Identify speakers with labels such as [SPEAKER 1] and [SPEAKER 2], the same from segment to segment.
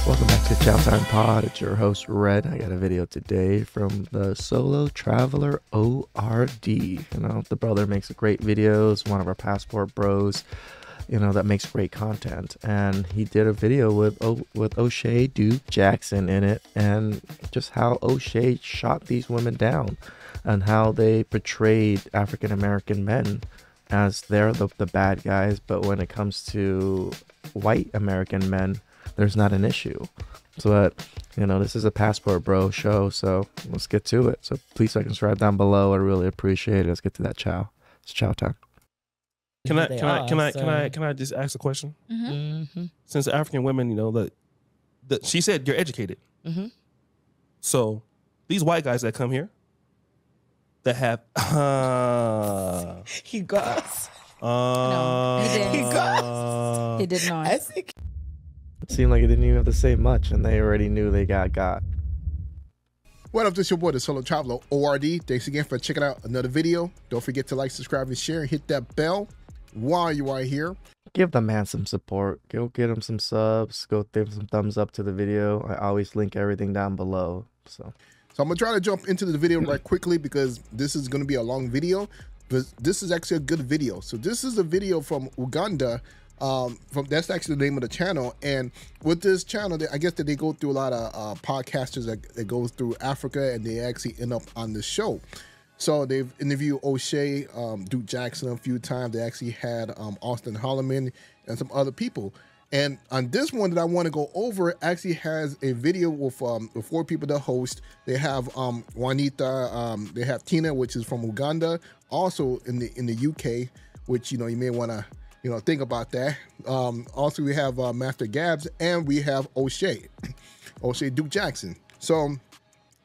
[SPEAKER 1] Welcome back to TheChowTimePod. It's your host, Red. I got a video today from the Solo Traveler ORD. You know, the brother makes great videos, one of our passport bros, you know, that makes great content. And he did a video with OShay Duke Jackson in it, and just how OShay shot these women down and how they portrayed African-American men as they're the bad guys. But when it comes to white American men, there's not an issue. So, but, you know, this is a passport bro show, so let's get to it. So please like and subscribe down below. I really appreciate it. Let's get to that chow. It's chow time.
[SPEAKER 2] Can I just ask a question?
[SPEAKER 3] Mm-hmm.
[SPEAKER 2] Since African women, you know, that she said you're educated.
[SPEAKER 3] Mm-hmm.
[SPEAKER 2] So these white guys that come here that have
[SPEAKER 3] He got us.
[SPEAKER 4] No, he didn't.
[SPEAKER 3] He got us.
[SPEAKER 4] He did not.
[SPEAKER 3] I think
[SPEAKER 1] It seemed like it didn't even have to say much, and they already knew they got.
[SPEAKER 5] What up, this is your boy, the Solo Traveler ORD. Thanks again for checking out another video. Don't forget to like, subscribe, and share, and hit that bell while you are here.
[SPEAKER 1] Give the man some support. Go get him some subs. Go give him some thumbs up to the video. I always link everything down below. So
[SPEAKER 5] I'm going to try to jump into the video right quickly because this is going to be a long video, but this is actually a good video. So this is a video from Uganda. That's actually the name of the channel, and with this channel, I guess that they go through a lot of podcasters that go through Africa, and they actually end up on the show. So they've interviewed OShay, Duke Jackson a few times. They actually had Austin Holloman and some other people. And on this one that I want to go over, actually has a video with the 4 people that host. They have Juanita, they have Tina, which is from Uganda, also in the UK, which, you know, you may want to, you know, think about that. Also, we have Master Gabs, and we have OShay, OShay Duke Jackson. So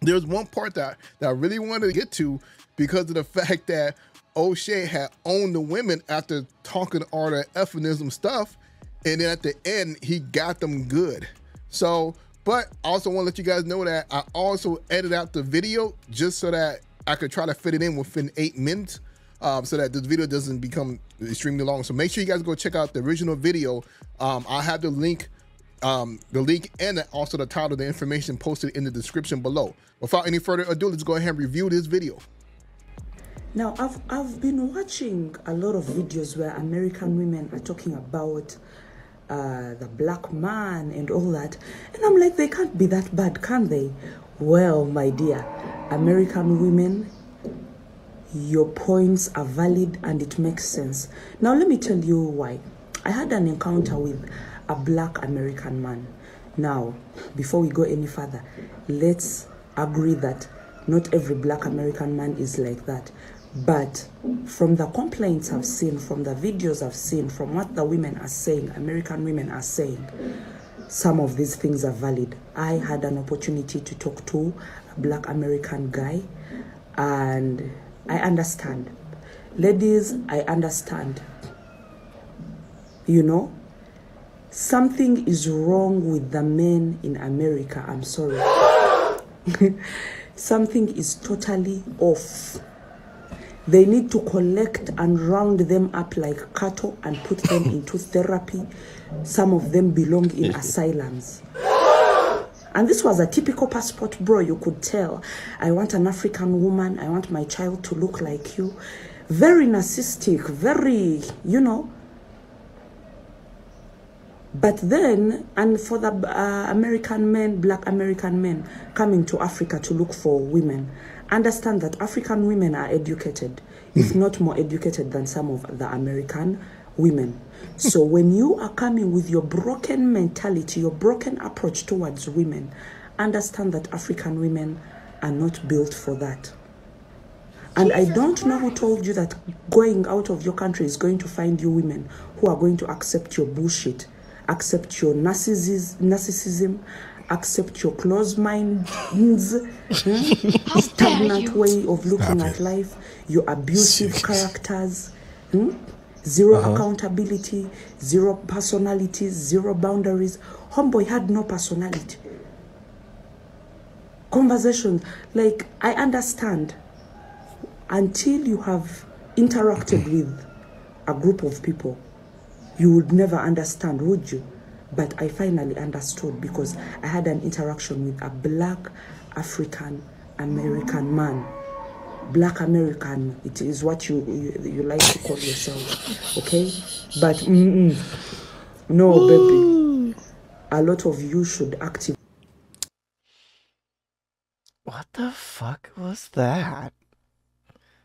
[SPEAKER 5] there's one part that I really wanted to get to because of the fact that OShay had owned the women after talking all the feminism stuff, and then at the end, he got them good. So, but I also want to let you guys know that I also edited out the video just so that I could try to fit it in within 8 minutes. So that this video doesn't become extremely long. So make sure you guys go check out the original video. I'll have the link and also the title of the information posted in the description below. Without any further ado, let's go ahead and review this video.
[SPEAKER 6] Now, I've been watching a lot of videos where American women are talking about the black man and all that, and I'm like, they can't be that bad, can they? Well, my dear, American women, your points are valid and it makes sense. Now, let me tell you why. I had an encounter with a black American man. Now, before we go any further, let's agree that not every black American man is like that. But from the complaints I've seen, from the videos I've seen, from what the women are saying, American women are saying, some of these things are valid. I had an opportunity to talk to a black American guy, and I understand. Ladies, I understand. You know, something is wrong with the men in America. I'm sorry. Something is totally off. They need to collect and round them up like cattle and put them into therapy. Some of them belong in asylums. And this was a typical passport bro. You could tell, I want an African woman. I want my child to look like you. Very narcissistic, very, you know. But then, and for the American men, black American men coming to Africa to look for women, understand that African women are educated, if not more educated than some of the American women. So when you are coming with your broken mentality, your broken approach towards women, understand that African women are not built for that. And I don't know who told you that going out of your country is going to find you women who are going to accept your bullshit, accept your narcissism, accept your closed minds, stagnant way of looking at life, your abusive characters, zero accountability, zero personalities, zero boundaries. Homeboy had no personality. Conversation, like, I understand until you have interacted with a group of people, you would never understand, would you? But I finally understood because I had an interaction with a black African American man. Black American, it is what you like to call yourself, okay? But no, baby. A lot of you should activate.
[SPEAKER 1] What the fuck was that?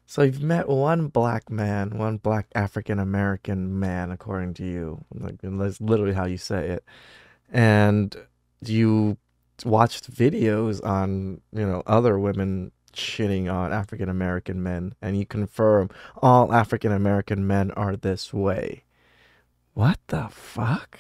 [SPEAKER 1] So you've met one black man, one black African American man, according to you. Like, that's literally how you say it. And you watched videos on, other women shitting on African American men, and you confirm all African American men are this way. What the fuck?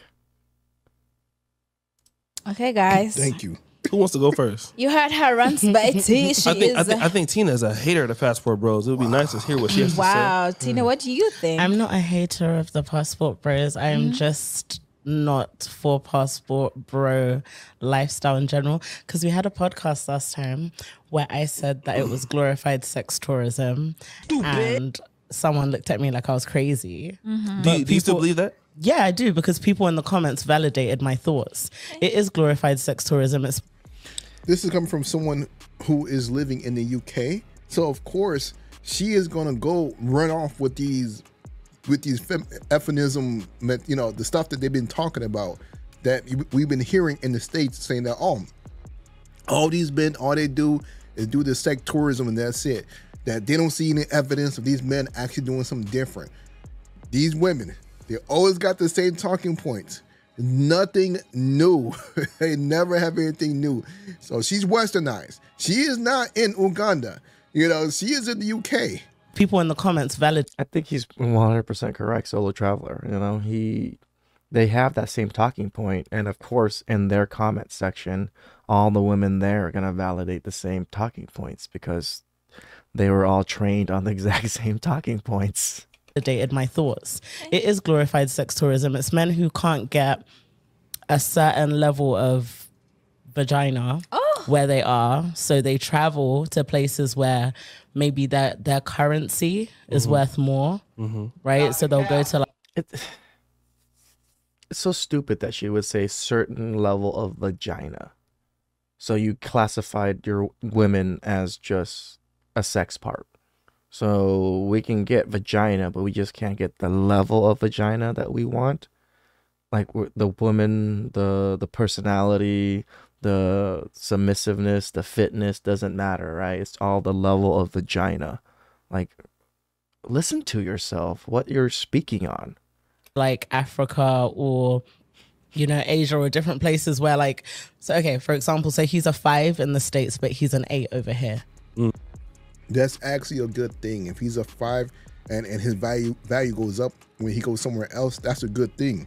[SPEAKER 3] Okay, guys.
[SPEAKER 5] Thank you.
[SPEAKER 2] Who wants to go first?
[SPEAKER 3] You heard her runs by T. She
[SPEAKER 2] I think Tina is a hater of the Passport Bros. It would be nice to hear what she has to say.
[SPEAKER 3] Wow, Tina, what do you think?
[SPEAKER 4] I'm not a hater of the Passport Bros. I am just not for Passport Bro lifestyle in general. Because we had a podcast last time where I said that it was glorified sex tourism. And someone looked at me like I was crazy.
[SPEAKER 2] Do you still believe that?
[SPEAKER 4] Yeah, I do, because people in the comments validated my thoughts. It is glorified sex tourism.
[SPEAKER 5] This is coming from someone who is living in the UK. So of course she is gonna go run off with these feminism, the stuff that they've been talking about, that we've been hearing in the States, saying that all these men, all they do is do the sex tourism and that's it. That they don't see any evidence of these men actually doing something different. These women, they always got the same talking points. Nothing new. They never have anything new. So she's westernized. She is not in Uganda. She is in the UK.
[SPEAKER 4] People in the comments validate.
[SPEAKER 1] I think he's 100% correct, Solo Traveler. They have that same talking point, and of course, in their comment section, all the women there are gonna validate the same talking points because they were all trained on the exact same talking points.
[SPEAKER 4] Validated my thoughts. It is glorified sex tourism. It's men who can't get a certain level of vagina where they are, so they travel to places where maybe their currency is worth more, right? So they'll go to
[SPEAKER 1] It's so stupid that she would say certain level of vagina. So you classified your women as just a sex part. So we can get vagina, but we just can't get the level of vagina that we want. Like the woman, the personality, the submissiveness, the fitness doesn't matter, right? It's all the level of vagina. Like, listen to yourself, what you're speaking on.
[SPEAKER 4] like Africa or Asia or different places where for example, say he's a 5 in the States, but he's an 8 over here.
[SPEAKER 5] That's actually a good thing. If he's a 5 and his value goes up when he goes somewhere else, that's a good thing.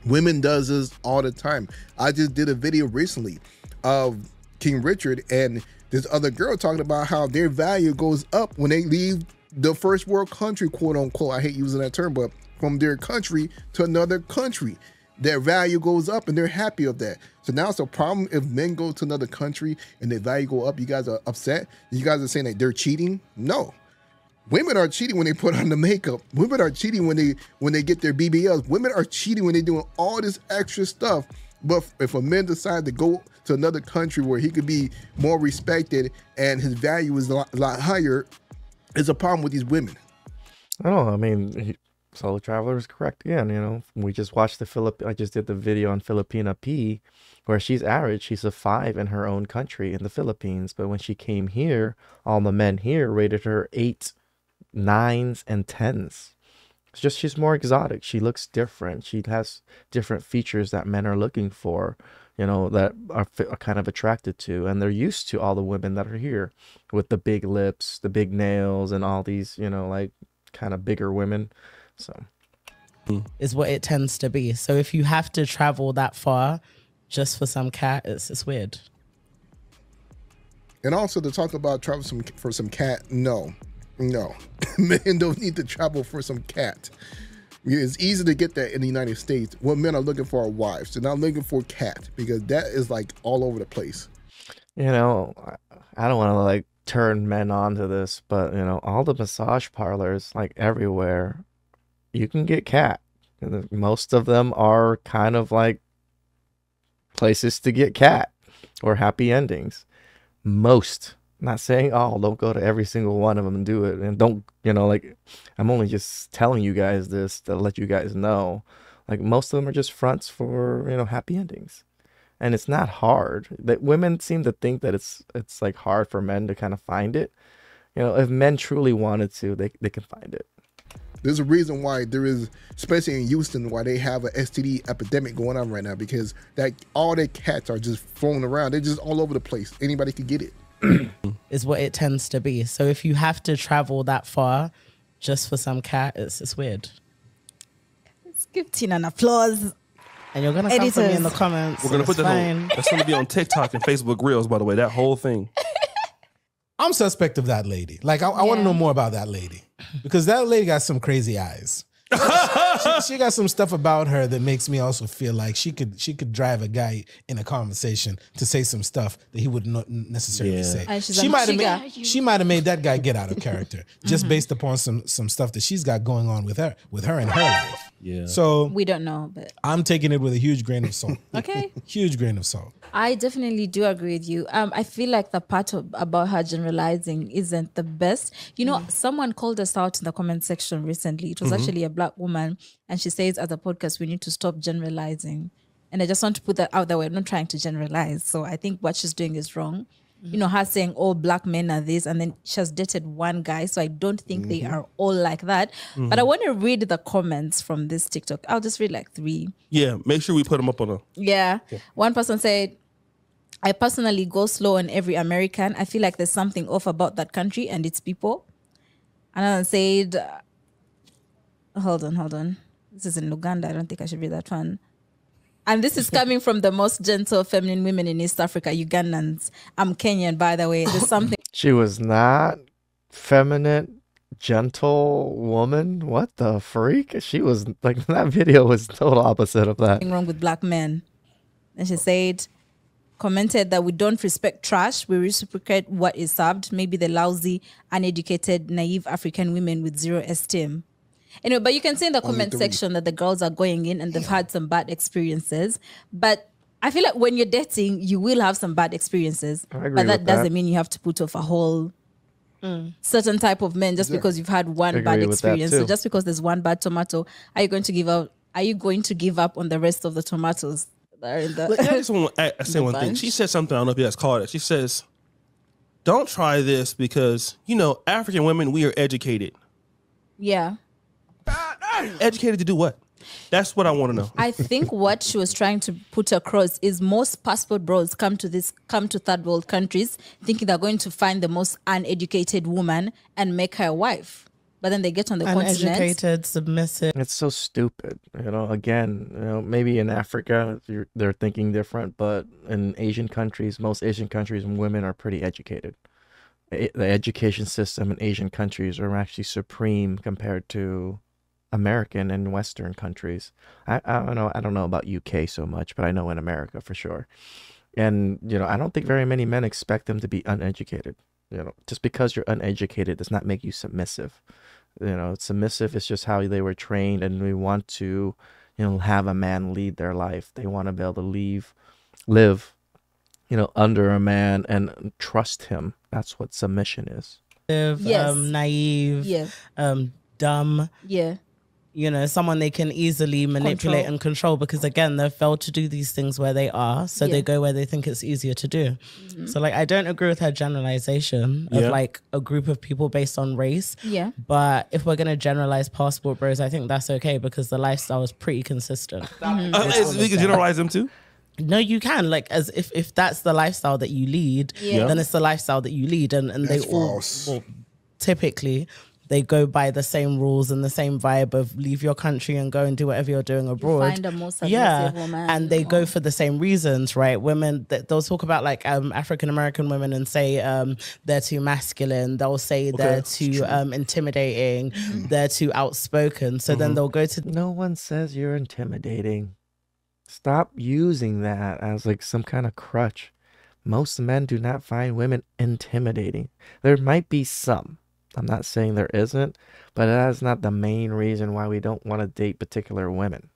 [SPEAKER 5] Women does this all the time. I just did a video recently of King Richard and this other girl talking about how their value goes up when they leave the first world country, quote unquote. I hate using that term, but from their country to another country, their value goes up and they're happy of that. So now it's a problem if men go to another country and their value go up. You guys are upset. You guys are saying that they're cheating. No, women are cheating when they put on the makeup. Women are cheating when they get their BBLs. Women are cheating when they're doing all this extra stuff. But if a man decides to go to another country where he could be more respected and his value is a lot higher, it's a problem with these women.
[SPEAKER 1] I don't know. I mean, Solo Traveler is correct again. We just watched I just did the video on Filipina P, where she's average. She's a 5 in her own country in the Philippines. But when she came here, all the men here rated her 8, 9s, and 10s. It's just she's more exotic. She looks different. She has different features that men are looking for, that are kind of attracted to. And they're used to all the women that are here with the big lips, the big nails, and all these, kind of bigger women. So
[SPEAKER 4] is what it tends to be. So if you have to travel that far just for some cat, it's weird.
[SPEAKER 5] And also to talk about travel for some cat, no. Men don't need to travel for some cat. It's easy to get that in the United States. What men are looking for are wives. They're not looking for cat, because that is all over the place.
[SPEAKER 1] I don't want to turn men on to this, but all the massage parlors, everywhere, you can get cat. And most of them are kind of places to get cat or happy endings. Most. Not saying, oh, don't go to every single one of them and do it. And don't, like, I'm only just telling you guys this to let you guys know. Like, most of them are just fronts for, happy endings. And it's not hard. That women seem to think that it's like hard for men to kind of find it. If men truly wanted to, they can find it.
[SPEAKER 5] There's a reason why there is, especially in Houston, why they have an STD epidemic going on right now, because that all their cats are just flown around. They're just all over the place. Anybody could get it.
[SPEAKER 4] Is what it tends to be. So if you have to travel that far just for some cat, it's weird.
[SPEAKER 3] Let's give Tina an applause.
[SPEAKER 4] And you're gonna come for me in the comments.
[SPEAKER 2] We're gonna put that on. That's gonna be on TikTok and Facebook Reels, by the way. That whole thing.
[SPEAKER 7] I'm suspect of that lady. Like, I want to know more about that lady, because that lady got some crazy eyes. she got some stuff about her that makes me also feel like she could drive a guy in a conversation to say some stuff that he would not necessarily say. She might have made that guy get out of character just based upon some stuff that she's got going on with her and her life.
[SPEAKER 2] Yeah.
[SPEAKER 7] So
[SPEAKER 3] We don't know, but
[SPEAKER 7] I'm taking it with a huge grain of salt.
[SPEAKER 3] okay.
[SPEAKER 7] Huge grain of salt.
[SPEAKER 3] I definitely do agree with you. I feel like the part about her generalizing isn't the best. Someone called us out in the comment section recently. It was actually a black woman, and she says, as a podcast, we need to stop generalizing. And I just want to put that out there. We're not trying to generalize. So I think what she's doing is wrong. Her saying all black men are this, and then she has dated one guy. So I don't think they are all like that. But I want to read the comments from this TikTok. I'll just read like 3.
[SPEAKER 2] Yeah, make sure we put them up on a...
[SPEAKER 3] Yeah. One person said, I personally go slow on every American. I feel like there's something off about that country and its people. Another said, hold on. This is in Uganda. I don't think I should read that one. And this is coming from the most gentle feminine women in East Africa, Ugandans. I'm Kenyan, by the way. There's something.
[SPEAKER 1] She was not feminine, gentle woman. What the freak? She was like, that video was total opposite of that.
[SPEAKER 3] Wrong with black men. And she said, commented that we don't respect trash. We reciprocate what is served. Maybe the lousy, uneducated, naive African women with zero esteem. Anyway, but you can see in the comment section that the girls are going in and they've had some bad experiences. But I feel like when you're dating, you will have some bad experiences. But that doesn't mean you have to put off a whole certain type of men just because you've had one bad experience. So just because there's one bad tomato, are you going to give up on the rest of the tomatoes that are in the
[SPEAKER 2] I just want to say one thing. She said something, I don't know if you guys caught it. She says, don't try this because, African women, we are educated.
[SPEAKER 3] Yeah.
[SPEAKER 2] Educated to do what? That's what I want to know.
[SPEAKER 3] I think what she was trying to put across is most passport bros come to third world countries thinking they're going to find the most uneducated woman and make her a wife. But then they get on the continent.
[SPEAKER 4] Uneducated, submissive.
[SPEAKER 1] It's so stupid. Again, maybe in Africa they're thinking different, but in Asian countries, most Asian countries, women are pretty educated. The education system in Asian countries are actually supreme compared to American and Western countries. I don't know about UK so much, but I know in America for sure. And I don't think very many men expect them to be uneducated. Just because you're uneducated does not make you submissive. Submissive is just how they were trained, and we want to have a man lead their life. They want to be able to live under a man and trust him. That's what submission is.
[SPEAKER 3] Yes.
[SPEAKER 4] Naive,
[SPEAKER 3] Yeah.
[SPEAKER 4] Dumb.
[SPEAKER 3] Yeah.
[SPEAKER 4] Someone they can easily manipulate and control, because again, they've failed to do these things where they are, so they go where they think it's easier to do. So I don't agree with her generalization of like a group of people based on race.
[SPEAKER 3] Yeah.
[SPEAKER 4] But if we're gonna generalize passport bros, I think that's okay, because the lifestyle is pretty consistent.
[SPEAKER 2] We can generalize them too.
[SPEAKER 4] No, you can, like, as if that's the lifestyle that you lead, then it's the lifestyle that you lead, and they all typically they go by the same rules and the same vibe of leave your country and go and do whatever you're doing abroad.
[SPEAKER 3] Find a more submissive woman.
[SPEAKER 4] And they go for the same reasons, right? Women, they'll talk about like African American women and say they're too masculine. They'll say they're too intimidating. They're too outspoken. So then they'll go to...
[SPEAKER 1] No one says you're intimidating. Stop using that as like some kind of crutch. Most men do not find women intimidating. There might be some. I'm not saying there isn't, but that is not the main reason why we don't want to date particular women.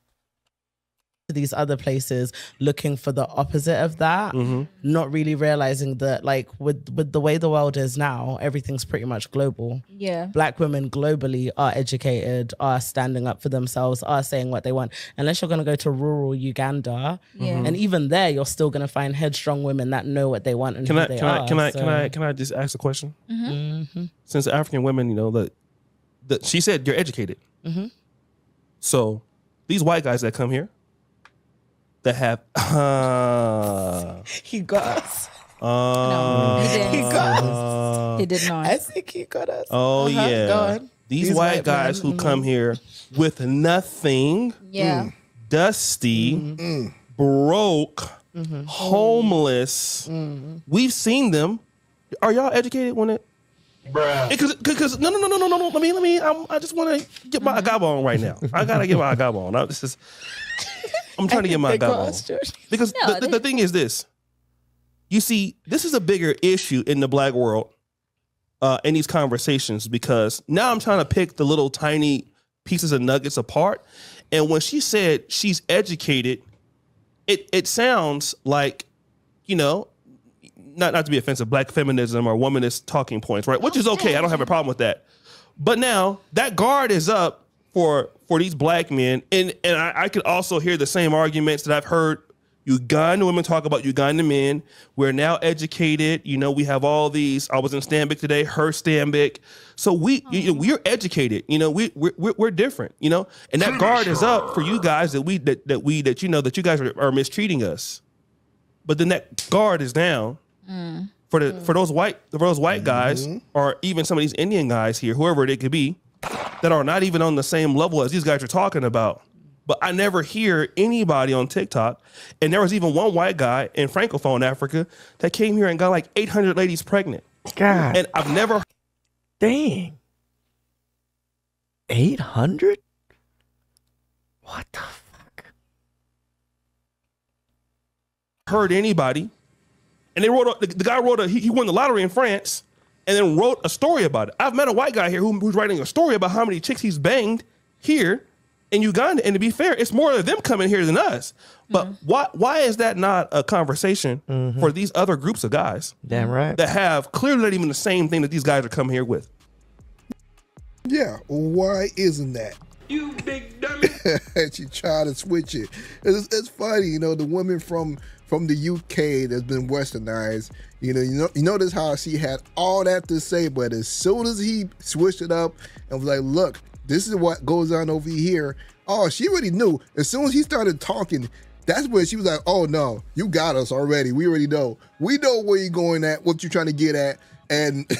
[SPEAKER 4] these other places looking for the opposite of that, not really realizing that like with the way the world is now, everything's pretty much global.
[SPEAKER 3] Yeah.
[SPEAKER 4] Black women globally are educated, are standing up for themselves, are saying what they want. Unless you're going to go to rural Uganda, and even there, you're still going to find headstrong women that know what they want and who they are.
[SPEAKER 2] Can I just ask a question? Since African women, you know, she said you're educated. So these white guys that come here that have
[SPEAKER 4] he got us.
[SPEAKER 3] No, he didn't.
[SPEAKER 4] He got us.
[SPEAKER 3] He did not.
[SPEAKER 4] I think he got us.
[SPEAKER 2] Oh yeah.
[SPEAKER 4] Go on.
[SPEAKER 2] These white guys who come here with nothing, dusty, broke, homeless. We've seen them. Are y'all educated when it? Bruh. Because no. Let me. I just want to get my agave on right now. I gotta get my agave on. I'm trying to get my agave on because the thing is this. You see, this is a bigger issue in the black world, in these conversations, because now I'm trying to pick the little tiny pieces of nuggets apart. And when she said she's educated, it sounds like, you know, not to be offensive, black feminism or womanist talking points, right? Which is okay. I don't have a problem with that. But now that guard is up for these black men. And I could also hear the same arguments that I've heard Ugandan women talk about Ugandan men. We're now educated. You know, we have all these. I was in Stanbic today, her Stanbic. So we're educated. You know, we're different. You know, and that guard is up for you guys that you guys are mistreating us. But then that guard is down for those white guys, or even some of these Indian guys here, whoever they could be, that are not even on the same level as these guys are talking about. But I never hear anybody on TikTok. And there was even one white guy in Francophone Africa that came here and got like 800 ladies pregnant.
[SPEAKER 1] God.
[SPEAKER 2] And I've never.
[SPEAKER 1] Dang. 800? What the fuck?
[SPEAKER 2] Heard anybody. And they wrote, the guy wrote, he won the lottery in France and then wrote a story about it. I've met a white guy here who's writing a story about how many chicks he's banged here in Uganda. And to be fair, it's more of them coming here than us. But why is that not a conversation for these other groups of guys?
[SPEAKER 1] Damn right.
[SPEAKER 2] That have clearly not even the same thing that these guys are coming here with.
[SPEAKER 5] Yeah, why isn't that?
[SPEAKER 2] You big dummy.
[SPEAKER 5] She tried to switch it. It's funny, you know, the woman from the UK that's been westernized, you notice how she had all that to say, but as soon as he switched it up and was like, look, this is what goes on over here. Oh, she already knew. As soon as he started talking, that's when she was like, oh no, you got us already. We already know. We know where you're going at, what you're trying to get at. And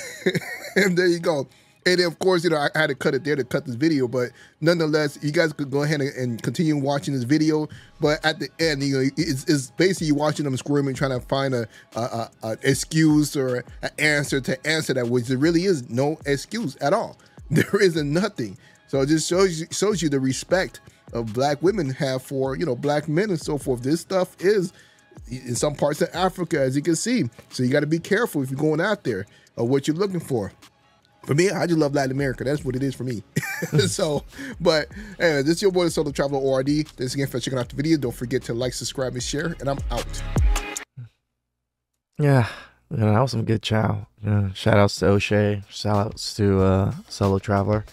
[SPEAKER 5] and there you go. And then, of course, you know, I had to cut it there to cut this video, but nonetheless, you guys could go ahead and continue watching this video. But at the end, you know, it's basically watching them squirming, trying to find a excuse or an answer to answer that, which there really is no excuse at all. There isn't nothing. So it just shows you the respect of black women have for, you know, black men and so forth. This stuff is in some parts of Africa, as you can see. So you got to be careful if you're going out there of what you're looking for. For me, I just love Latin America. That's what it is for me. So, but anyway, this is your boy, the Solo Traveler ORD. Thanks again for checking out the video. Don't forget to like, subscribe, and share. And I'm out.
[SPEAKER 1] Yeah, that was some good chow. Shout outs to OShay. Shout outs to Solo Traveler.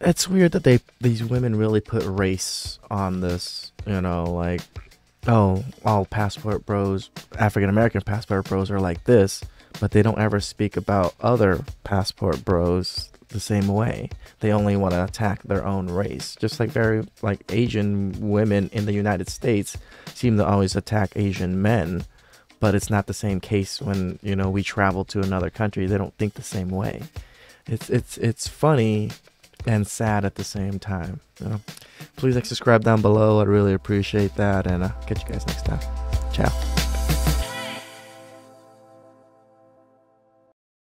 [SPEAKER 1] It's weird that these women really put race on this. You know, like, oh, all passport bros, African American passport bros are like this. But they don't ever speak about other passport bros the same way. They only want to attack their own race. Just like Asian women in the United States seem to always attack Asian men. But it's not the same case when, you know, we travel to another country. They don't think the same way. It's funny and sad at the same time. You know? Please subscribe down below. I'd really appreciate that. And catch you guys next time. Ciao.